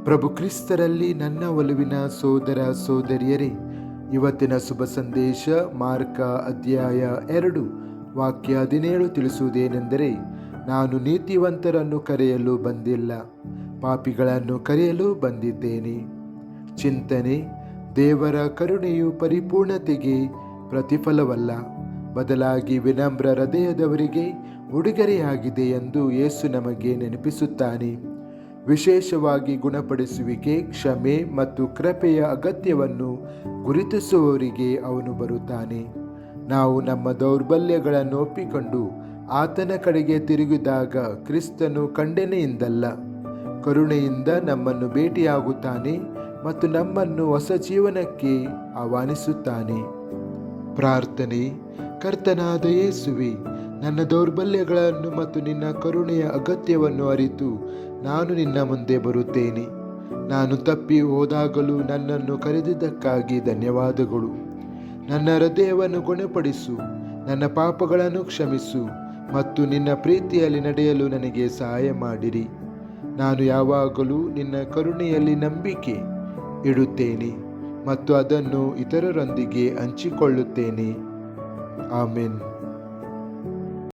ಪ್ರಭು ಕ್ರಿಸ್ತರಲ್ಲಿ ನನ್ನ ಒಲವಿನ ಸೋದರ ಸೋದರಿಯರೇ, ಇವತ್ತಿನ ಶುಭ ಸಂದೇಶ ಮಾರ್ಕ ಅಧ್ಯಾಯ 2 ವಾಕ್ಯ 17 ತಿಳಿಸುವುದೇನೆಂದರೆ, ನಾನು ನೀತಿವಂತರನ್ನು ಕರೆಯಲು ಬಂದಿಲ್ಲ, ಪಾಪಿಗಳನ್ನು ಕರೆಯಲು ಬಂದಿದ್ದೇನೆ. ಚಿಂತನೆ: ದೇವರ ಕರುಣೆಯು ಪರಿಪೂರ್ಣತೆಗೆ ಪ್ರತಿಫಲವಲ್ಲ, ಬದಲಾಗಿ ವಿನಮ್ರ ಹೃದಯದವರಿಗೆ ಉಡುಗೊರೆಯಾಗಿದೆ ಎಂದು ಯೇಸು ನಮಗೆ ನೆನಪಿಸುತ್ತಾನೆ. ವಿಶೇಷವಾಗಿ ಗುಣಪಡಿಸುವಿಕೆ, ಕ್ಷಮೆ ಮತ್ತು ಕೃಪೆಯ ಅಗತ್ಯವನ್ನು ಗುರುತಿಸುವವರಿಗೆ ಅವನು ಬರುತ್ತಾನೆ. ನಾವು ನಮ್ಮ ದೌರ್ಬಲ್ಯಗಳನ್ನು ಒಪ್ಪಿಕೊಂಡು ಆತನ ಕಡೆಗೆ ತಿರುಗಿದಾಗ ಕ್ರಿಸ್ತನು ಖಂಡನೆಯಿಂದಲ್ಲ, ಕರುಣೆಯಿಂದ ನಮ್ಮನ್ನು ಭೇಟಿಯಾಗುತ್ತಾನೆ ಮತ್ತು ನಮ್ಮನ್ನು ಹೊಸ ಜೀವನಕ್ಕೆ ಆಹ್ವಾನಿಸುತ್ತಾನೆ. ಪ್ರಾರ್ಥನೆ: ಕರ್ತನಾದ ಯೇಸುವೆ, ನನ್ನ ದೌರ್ಬಲ್ಯಗಳನ್ನು ಮತ್ತು ನಿನ್ನ ಕರುಣೆಯ ಅಗತ್ಯವನ್ನು ಅರಿತು ನಾನು ನಿನ್ನ ಮುಂದೆ ಬರುತ್ತೇನೆ. ನಾನು ತಪ್ಪಿ ಹೋದಾಗಲೂ ನನ್ನನ್ನು ಕರೆದಿದ್ದಕ್ಕಾಗಿ ಧನ್ಯವಾದಗಳು. ನನ್ನ ಹೃದಯವನ್ನು ಗುಣಪಡಿಸು, ನನ್ನ ಪಾಪಗಳನ್ನು ಕ್ಷಮಿಸು ಮತ್ತು ನಿನ್ನ ಪ್ರೀತಿಯಲ್ಲಿ ನಡೆಯಲು ನನಗೆ ಸಹಾಯ ಮಾಡಿರಿ. ನಾನು ಯಾವಾಗಲೂ ನಿನ್ನ ಕರುಣೆಯಲ್ಲಿ ನಂಬಿಕೆ ಇಡುತ್ತೇನೆ ಮತ್ತು ಅದನ್ನು ಇತರರೊಂದಿಗೆ ಹಂಚಿಕೊಳ್ಳುತ್ತೇನೆ. ಆಮೆನ್.